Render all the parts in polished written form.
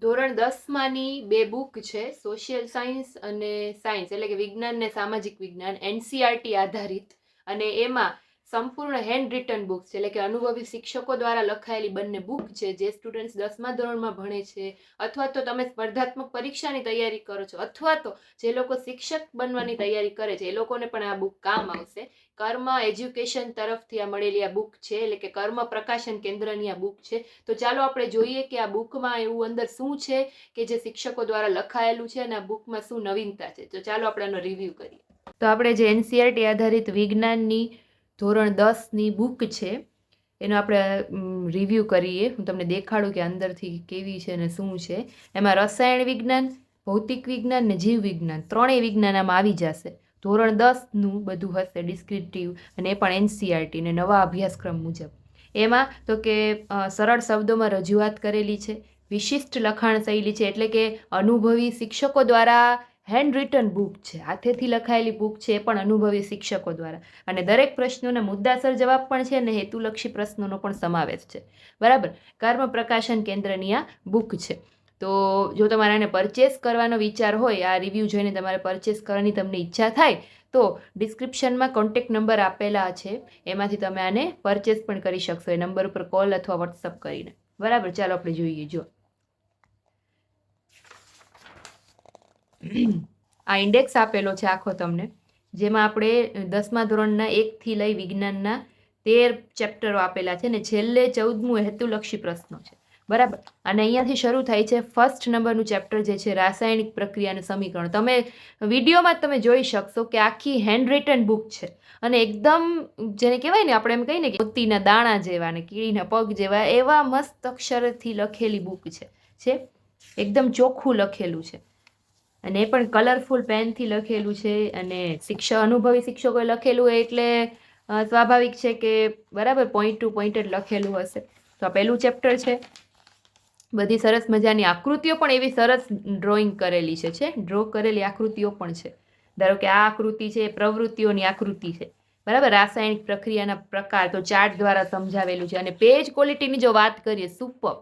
ધોરણ 10માની બે બુક છે, સોશિયલ સાયન્સ અને સાયન્સ એટલે કે વિજ્ઞાન ને સામાજિક વિજ્ઞાન, એનસીઆરટી આધારિત. અને એમાં સંપૂર્ણ હેન્ડ રિટન બુક છે, એટલે કે અનુભવી શિક્ષકો દ્વારા લખાયેલી બંને બુક છે. જે સ્ટુડન્ટ્સ 10મા ધોરણમાં ભણે છે, અથવા તો તમે સ્પર્ધાત્મક પરીક્ષાની તૈયારી કરો છો, અથવા તો જે લોકો શિક્ષક બનવાની તૈયારી કરે છે, એ લોકોને પણ આ બુક કામ આવશે. કર્મ એજ્યુકેશન તરફથી આ મળેલી આ બુક છે, એટલે કે કર્મ પ્રકાશન કેન્દ્રની આ બુક છે. તો ચાલો આપણે જોઈએ કે આ બુકમાં એવું અંદર શું છે કે જે શિક્ષકો દ્વારા લખાયેલું છે, અને આ બુકમાં શું નવીનતા છે. તો ચાલો આપણે એનો રિવ્યુ કરીએ. તો આપણે જે એનસીઆરટી આધારિત વિજ્ઞાનની ધોરણ 10ની બુક છે એનો આપણે રિવ્યુ કરીએ. હું તમને દેખાડું કે અંદરથી કેવી છે અને શું છે. એમાં રસાયણ વિજ્ઞાન, ભૌતિક વિજ્ઞાન ને જીવ વિજ્ઞાન ત્રણેય વિજ્ઞાન આમાં આવી જશે. ધોરણ 10નું બધું હશે ડિસ્ક્રિપ્ટિવ, અને એ પણ એનસીઆરટી ને નવા અભ્યાસક્રમ મુજબ. એમાં તો કે સરળ શબ્દોમાં રજૂઆત કરેલી છે, વિશિષ્ટ લખાણ શૈલી છે, એટલે કે અનુભવી શિક્ષકો દ્વારા હેન્ડ રિટન બુક છે, હાથેથી લખાયેલી બુક છે, એ પણ અનુભવી શિક્ષકો દ્વારા. અને દરેક પ્રશ્નોના મુદ્દાસર જવાબ પણ છે, અને હેતુલક્ષી પ્રશ્નોનો પણ સમાવેશ છે. બરાબર. કર્મ પ્રકાશન કેન્દ્રની આ બુક છે. તો જો તમારે આને પરચેસ કરવાનો વિચાર હોય, આ રિવ્યૂ જોઈને તમારે પરચેસ કરવાની તમને ઈચ્છા થાય, તો ડિસ્ક્રિપ્શનમાં કોન્ટેક્ટ નંબર આપેલા છે, એમાંથી તમે આને પરચેસ પણ કરી શકશો, એ નંબર ઉપર કોલ અથવા વોટ્સઅપ કરીને. બરાબર. ચાલો આપણે જોઈએ. જો આ ઇન્ડેક્સ આપેલો છે આખો તમને, જેમાં આપણે 10મા ધોરણના 1થી લઈ વિજ્ઞાનના 13 ચેપ્ટરો આપેલા છે, ને છેલ્લે 14મું હેતુલક્ષી પ્રશ્નો છે. બરાબર. અને અહીંયાથી શરૂ થાય છે ફર્સ્ટ નંબરનું ચેપ્ટર, જે છે રાસાયણિક પ્રક્રિયા અને સમીકરણ. તમે વિડીયોમાં તમે જોઈ શકશો કે આખી હેન્ડ રિટન બુક છે, અને એકદમ જેને કહેવાય ને, આપણે એમ કહીએ ને કે મોતીના દાણા જેવા ને કીડીના પગ જેવા, એવા મસ્ત અક્ષરથી લખેલી બુક છે. એકદમ ચોખ્ખું લખેલું છે, અને એ પણ કલરફુલ પેનથી લખેલું છે. અને અનુભવી શિક્ષકોએ લખેલું હોય એટલે સ્વાભાવિક છે કે બરાબર પોઈન્ટ ટુ પોઈન્ટ જ લખેલું હશે. તો આ પહેલું ચેપ્ટર છે. બધી સરસ મજાની આકૃતિઓ પણ એવી સરસ ડ્રોઈંગ કરેલી છે, ડ્રો કરેલી આકૃતિઓ પણ છે. ધારો કે આ આકૃતિ છે, પ્રવૃત્તિઓની આકૃતિ છે. બરાબર. રાસાયણિક પ્રક્રિયાના પ્રકાર તો ચાર્ટ દ્વારા સમજાવેલું છે. અને પેજ ક્વોલિટીની જો વાત કરીએ, સુપર.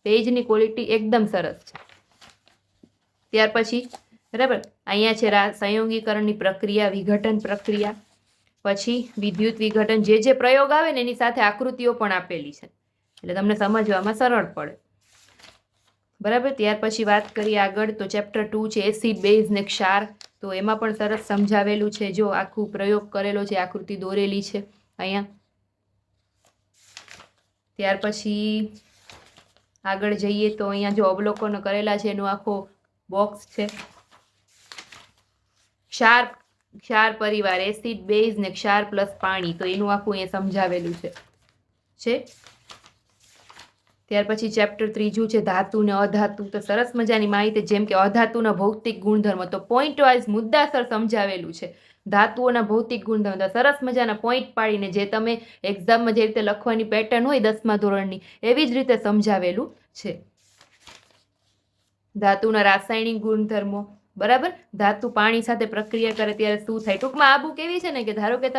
પેજની ક્વોલિટી એકદમ સરસ છે. ત્યાર પછી બરાબર અહીંયા છે સંયોગીકરણની પ્રક્રિયા, વિઘટન પ્રક્રિયા, પછી વિદ્યુત વિઘટન, જે પ્રયોગ આવે ને એની સાથે આકૃતિઓ પણ આપેલી છે, એટલે તમને સમજવામાં સરળ પડે. બરાબર. ત્યાર પછી વાત કરીએ આગળ, તો ચેપ્ટર 2 છે એસિડ, બેઝ ને ક્ષાર. તો એમાં પણ સરસ સમજાવેલું છે. જો આખું પ્રયોગ કરેલો છે, આકૃતિ દોરેલી છે અહીંયા. ત્યાર પછી આગળ જઈએ તો અહીંયા જો અવલોકનો કરેલા છે, એનો આખો બોક્સ છે. ક્ષાર પરિવાર, એસિડ, બેઝ ને ક્ષાર પ્લસ પાણી, તો એનું આખું અહીંયા સમજાવેલું છે. ત્યાર પછી ચેપ્ટર 3 છે ધાતુ ને અધાતુ. તો સરસ મજાની માહિતી, જેમ કે અધાતુના ભૌતિક ગુણધર્મ, તો પોઈન્ટ વાઇઝ મુદ્દાસર સમજાવેલું છે. ધાતુઓના ભૌતિક ગુણધર્મ તો સરસ મજાના પોઈન્ટ પાડીને, જે તમે એક્ઝામમાં જે રીતે લખવાની પેટર્ન હોય 10મા ધોરણની, એવી જ રીતે સમજાવેલું છે. ધાતુના રાસાયણિક ગુણધર્મો. બરાબર. ધાતુ પાણી સાથે પ્રક્રિયા કરે ત્યારે શું થાય. ટૂંકમાં આ બુક એવી છે ને કે ધારો કે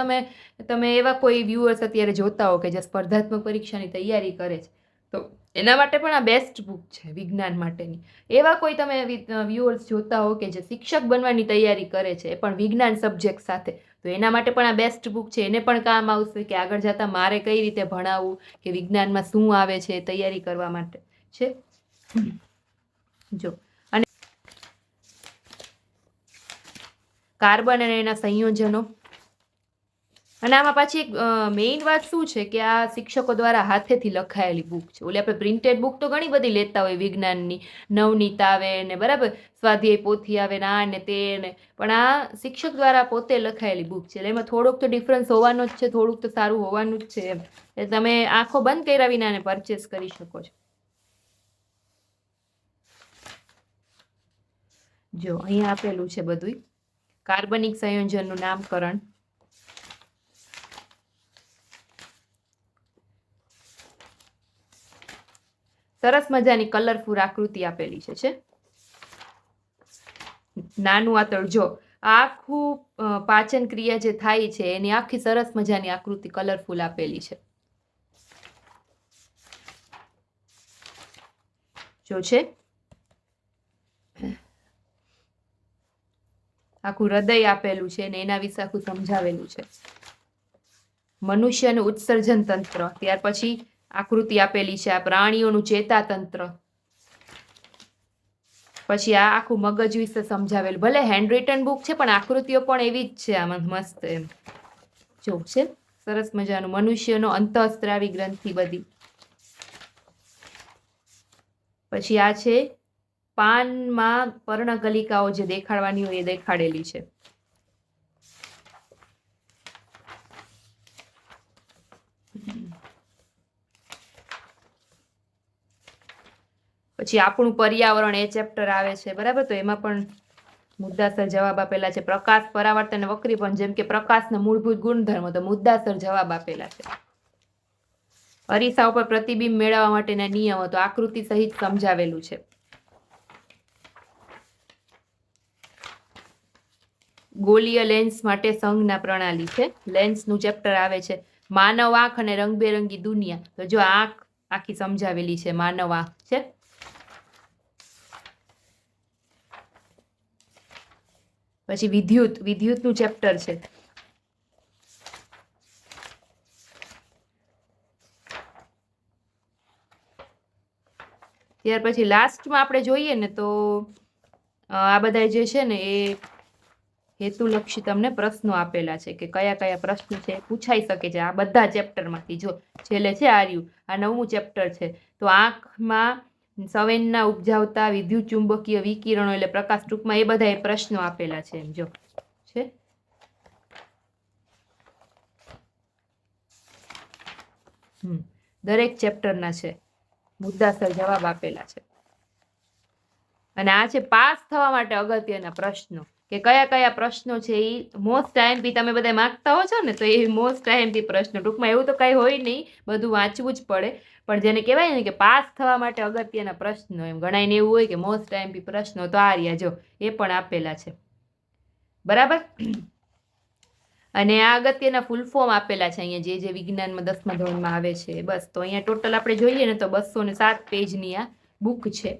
તમે એવા કોઈ વ્યુઅર્સ અત્યારે જોતા હો કે જે સ્પર્ધાત્મક પરીક્ષાની તૈયારી કરે છે, તો એના માટે પણ આ બેસ્ટ બુક છે વિજ્ઞાન માટેની. એવા કોઈ તમે વ્યુઅર્સ જોતા હો કે જે શિક્ષક બનવાની તૈયારી કરે છે, એ પણ વિજ્ઞાન સબ્જેક્ટ સાથે, તો એના માટે પણ આ બેસ્ટ બુક છે. એને પણ કામ આવશે કે આગળ જતા મારે કઈ રીતે ભણાવવું, કે વિજ્ઞાનમાં શું આવે છે, તૈયારી કરવા માટે છે. જો અને કાર્બન અને એના સંયોજનો. અને આમાં પાછી એક મેઇન વાત શું છે કે આ શિક્ષકો દ્વારા હાથેથી લખાયેલી બુક છે. ઓલી આપણે પ્રિન્ટેડ બુક તો ઘણી બધી લેતા હોય વિજ્ઞાનની, નવનીત આવે ને બરાબર, સ્વાધ્યાય પોથી આવે ને આ ને તે ને, પણ આ શિક્ષક દ્વારા પોતે લખાયેલી બુક છે. એટલે એમાં થોડોક તો ડિફરન્સ હોવાનો જ છે, થોડુંક તો સારું હોવાનું જ છે એમ. એટલે તમે આંખો બંધ કર્યા વિના આને પરચેસ કરી શકો છો. જો અહીંયા આપેલું છે બધું, કાર્બનિક સંયોજનનું નામકરણ, સરસ મજાની કલરફુલ આકૃતિ આપેલી છે. નાનું આતળ. જો આખું પાચન ક્રિયા જે થાય છે એની આખી સરસ મજાની આકૃતિ કલરફુલ આપેલી છે. જો છે આખું હૃદય આપેલું છે અને એના વિશે આખું સમજાવેલું છે. મનુષ્યનું ઉત્સર્જન તંત્ર, ત્યાર પછી આકૃતિ આપેલી છે આ પ્રાણીઓનું ચેતાતંત્ર, પછી આ આખું મગજ વિશે સમજાવેલું. ભલે હેન્ડ રિટન બુક છે પણ આકૃતિઓ પણ એવી જ છે આમાં મસ્ત એમ જો છે સરસ મજાનું. મનુષ્યનો અંતઃસ્ત્રાવી ગ્રંથિ બધી. પછી આ છે પાનમાં પર્ણકલિકાઓ જે દેખાડવાની હોય એ દેખાડેલી છે. પછી આપણું પર્યાવરણ એ ચેપ્ટર આવે છે, બરાબર. તો એમાં પણ મુદ્દાસર જવાબ આપેલા છે. પ્રકાશ, પરાવર્તન અને વક્રીપણ, જેમ કે પ્રકાશના મૂળભૂત ગુણધર્મો, તો મુદ્દાસર જવાબ આપેલા છે. અરીસા ઉપર પ્રતિબિંબ મેળવવા માટેના નિયમો, તો આકૃતિ સહિત સમજાવેલું છે. ગોલીય લેન્સ માટે સંજ્ઞા પ્રણાલી છે, લેન્સનું ચેપ્ટર આવે છે. માનવ આંખ અને રંગબેરંગી દુનિયા, તો જો આંખ આખી સમજાવેલી છે, માનવ આંખ છે. પછી વિદ્યુતનું ચેપ્ટર છે. ત્યાર પછી લાસ્ટમાં આપણે જોઈએ ને તો આ બધા જે છે ને એ હેતુલક્ષી તમને પ્રશ્નો આપેલા છે કે કયા કયા પ્રશ્નો છે પૂછાઈ શકે છે આ બધા ચેપ્ટરમાંથી. જો છેલ્લે છે આ 9મું ચેપ્ટર છે. તો આંખમાં સંવેદના ઉપજાવતા વિદ્યુત ચુંબકીય વિકિરણો એટલે પ્રકાશ, ટૂંકમાં એ બધા પ્રશ્નો આપેલા છે. એમ જો છે દરેક ચેપ્ટરના છે મુદ્દાસર જવાબ આપેલા છે. અને આ છે પાસ થવા માટે અગત્યના પ્રશ્નો કે કયા કયા પ્રશ્નો છે એ મોસ્ટ આઈએમપી તમે બધા માંગતા હો છો ને, તો એ મોસ્ટ આઈએમપી પ્રશ્નો. ટૂંકમાં એવું તો કઈ હોય નહીં, બધું વાંચવું જ પડે, પણ જેને કહેવાય ને કે પાસ થવા માટે અગત્યના પ્રશ્નો, એમ ગણાઈને એવું હોય કે મોસ્ટ આઈએમપી પ્રશ્નો, તો આ રહ્યા જો એ પણ આપેલા છે, બરાબર. અને આ અગત્યના ફૂલ ફોર્મ આપેલા છે અહીંયા જે વિજ્ઞાનમાં 10મા ધોરણમાં આવે છે. બસ તો અહીંયા ટોટલ આપણે જોઈએ ને તો 207 પેજની આ બુક છે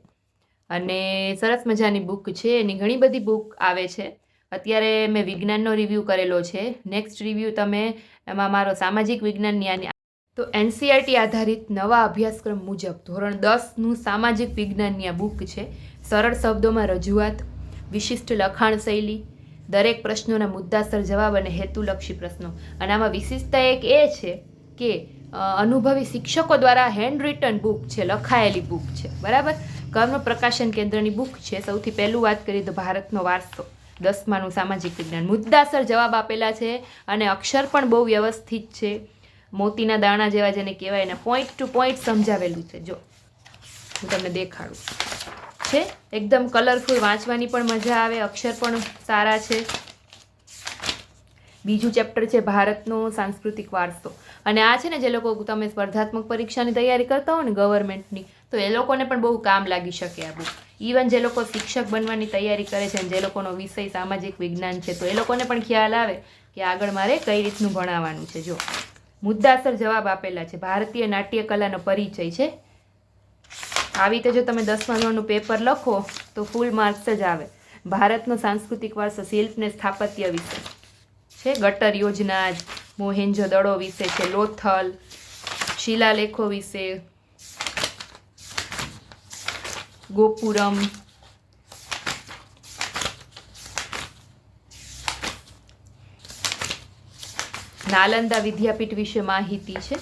અને સરસ મજાની બુક છે. એની ઘણી બધી બુક આવે છે. અત્યારે મેં વિજ્ઞાનનો રિવ્યૂ કરેલો છે. નેક્સ્ટ રિવ્યૂ તમે એમાં મારો સામાજિક વિજ્ઞાનની તો એનસીઆરટી આધારિત નવા અભ્યાસક્રમ મુજબ ધોરણ 10નું સામાજિક વિજ્ઞાનની આ બુક છે. સરળ શબ્દોમાં રજૂઆત, વિશિષ્ટ લખાણ શૈલી, દરેક પ્રશ્નોના મુદ્દાસર જવાબ અને હેતુલક્ષી પ્રશ્નો. અને આમાં વિશિષ્ટતા એક એ છે કે અનુભવી શિક્ષકો દ્વારા હેન્ડ રિટન બુક છે, લખાયેલી બુક છે, બરાબર. કર્મ પ્રકાશન કેન્દ્રની બુક છે. સૌથી પહેલું વાત કરીએ તો ભારતનો વારસો, 10માનું સામાજિક વિજ્ઞાન. મુદ્દાસર જવાબ આપેલા છે અને અક્ષર પણ બહુ વ્યવસ્થિત છે, મોતીના દાણા જેવા જેને કહેવાય, એને પોઈન્ટ ટુ પોઈન્ટ સમજાવેલું છે. જો હું તમને દેખાડું છે, એકદમ કલરફુલ, વાંચવાની પણ મજા આવે, અક્ષર પણ સારા છે. બીજું ચેપ્ટર છે ભારતનો સાંસ્કૃતિક વારસો. અને આ છે ને જે લોકો તમે સ્પર્ધાત્મક પરીક્ષાની તૈયારી કરતા હો ને ગવર્મેન્ટની, તો એ લોકોને પણ બહુ કામ લાગી શકે આ બુક. ઇવન જે લોકો શિક્ષક બનવાની તૈયારી કરે છે અને જે લોકોનો વિષય સામાજિક વિજ્ઞાન છે, તો એ લોકોને પણ ખ્યાલ આવે કે આગળ મારે કઈ રીતનું ભણાવવાનું છે. જો મુદ્દાસર જવાબ આપેલા છે. ભારતીય નાટ્ય કલાનો પરિચય છે. આવી રીતે જો તમે 10મા ધોરણનું પેપર લખો તો ફૂલ માર્ક્સ જ આવે. ભારતનો સાંસ્કૃતિક વારસો, શિલ્પ ને સ્થાપત્ય વિશે છે. ગટર યોજના, મોહેન્જો દડો વિશે છે, લોથલ, શિલાલેખો વિશે, ગોપુરમ, નાલંદા વિદ્યાપીઠ વિશે માહિતી છે.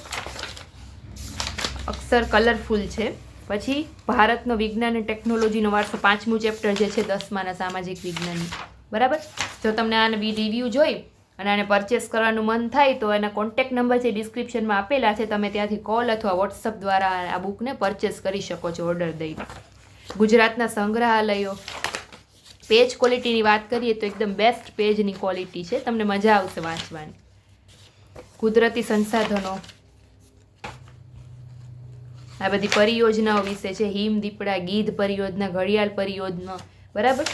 અક્ષર કલરફુલ છે. પછી ભારતનો વિજ્ઞાન અને ટેકનોલોજીનો વારસો, 5મું ચેપ્ટર જે છે 10માના સામાજિક વિજ્ઞાનની, બરાબર. જો તમને આને રિવ્યૂ જોઈ અને આને પરચેસ કરવાનું મન થાય તો એના કોન્ટેક્ટ નંબર છે ડિસ્ક્રિપ્શનમાં આપેલા છે. તમે ત્યાંથી કોલ અથવા વોટ્સઅપ દ્વારા આ બુકને પરચેસ કરી શકો છો ઓર્ડર દઈને. ગુજરાતના સંગ્રહાલયો, પેજ ક્વોલિટીની વાત કરીએ તો એકદમ બેસ્ટ પેજની ક્વોલિટી છે, તમને મજા આવશે વાંચવાની. કુદરતી સંસાધનો, આ બધી પરિયોજનાઓ વિશે છે. હિમ દીપડા, ગીધ પરિયોજના, ઘડિયાળ પરિયોજના, બરાબર.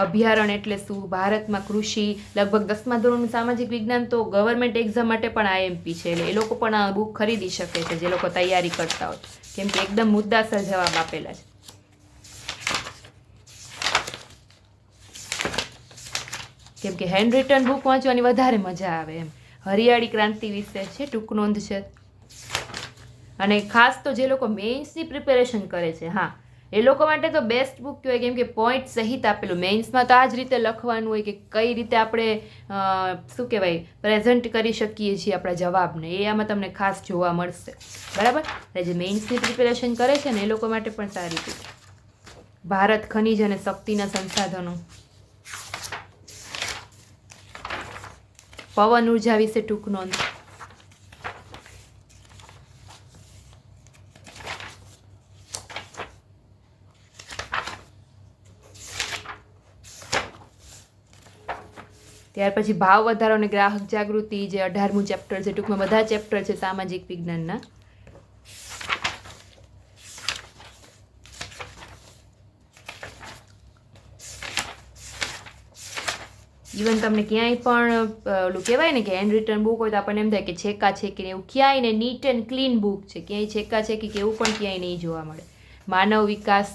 અભયારણ્ય એટલે શું, ભારતમાં કૃષિ. લગભગ 10મા ધોરણનું સામાજિક વિજ્ઞાન તો ગવર્મેન્ટ એક્ઝામ માટે પણ આઈએમપી છે, એટલે એ લોકો પણ આ બુક ખરીદી શકે છે જે લોકો તૈયારી કરતા હોય, કેમ કે એકદમ મુદ્દાસર જવાબ આપેલા છે. કેમ કે હેન્ડ રિટન બુક વાંચવાની વધારે મજા આવે એમ. હરિયાળી ક્રાંતિ વિશે છે, ટૂંકનોંધ છે. અને ખાસ તો જે લોકો મેઇન્સની પ્રિપેરેશન કરે છે, હા, એ લોકો માટે તો બેસ્ટ બુક કહેવાય, કેમ કે પોઈન્ટ સહિત આપેલું. મેઇન્સમાં તો આ જ રીતે લખવાનું હોય કે કઈ રીતે આપણે શું કહેવાય પ્રેઝન્ટ કરી શકીએ છીએ આપણા જવાબને, એ આમાં તમને ખાસ જોવા મળશે. બરાબર. એટલે જે મેઇન્સની પ્રિપેરેશન કરે છે ને એ લોકો માટે પણ સારી છે. ભારત ખનિજ અને શક્તિના સંસાધનો, પવન ઉર્જા વિશે ટૂંકનોંધ, ત્યાર પછી ભાવ વધારો અને ગ્રાહક જાગૃતિ, જે 18મું ચેપ્ટર છે. ટૂંકમાં બધા ચેપ્ટર છે સામાજિક વિજ્ઞાનના. ઇવન તમને ક્યાંય પણ ઓલું કહેવાય ને કે હેન્ડ રિટન બુક હોય તો આપણને એમ થાય કે છેકા છેકી એવું ક્યાંય ને નીટ એન્ડ ક્લીન બુક છે, ક્યાંય છેકા છેકી કે એવું પણ ક્યાંય નહીં જોવા મળે. માનવ વિકાસ,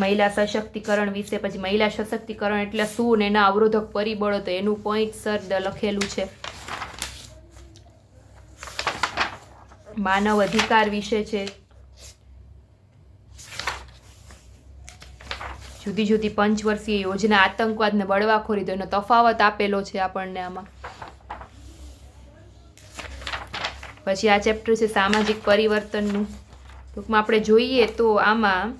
મહિલા સશક્તિકરણ વિશે, પછી મહિલા સશક્તિકરણ એટલે શું ને એના અવરોધક પરિબળો, તો એનું પોઈન્ટસર લખેલું છે. માનવ અધિકાર વિશે છે. જુદી જુદી પંચવર્ષીય યોજના, આતંકવાદ ને બળવાખોરી, તો એનો તફાવત આપેલો છે આપણને આમાં. પછી આ ચેપ્ટર છે સામાજિક પરિવર્તનનું. ટૂંકમાં આપણે જોઈએ તો આમાં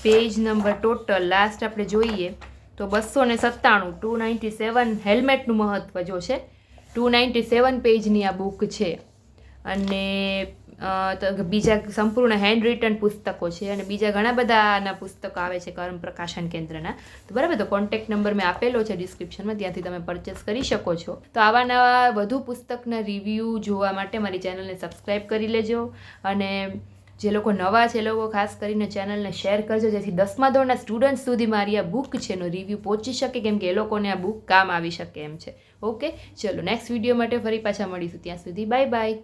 પેજ નંબર ટોટલ લાસ્ટ આપણે જોઈએ તો 297, 297 હેલ્મેટનું મહત્વ જો છે. 297 પેજની આ બુક છે. અને બીજા સંપૂર્ણ હેન્ડ રિટન પુસ્તકો છે, અને બીજા ઘણા બધા આના પુસ્તકો આવે છે કર્મ પ્રકાશન કેન્દ્રના. તો બરાબર, તો કોન્ટેક્ટ નંબર મેં આપેલો છે ડિસ્ક્રિપ્શનમાં, ત્યાંથી તમે પરચેસ કરી શકો છો. તો આવા નવા વધુ પુસ્તકના રિવ્યૂ જોવા માટે મારી ચેનલને સબસ્ક્રાઈબ કરી લેજો. અને જે લોકો નવા છે એ લોકો ખાસ કરીને ચેનલને શેર કરજો, જેથી 10મા ધોરણના સ્ટુડન્ટ સુધી મારી આ બુક છે એનો રિવ્યૂ પહોંચી શકે, કેમ કે એ લોકોને આ બુક કામ આવી શકે એમ છે. ઓકે, ચલો નેક્સ્ટ વિડીયો માટે ફરી પાછા મળીશું. ત્યાં સુધી બાય બાય.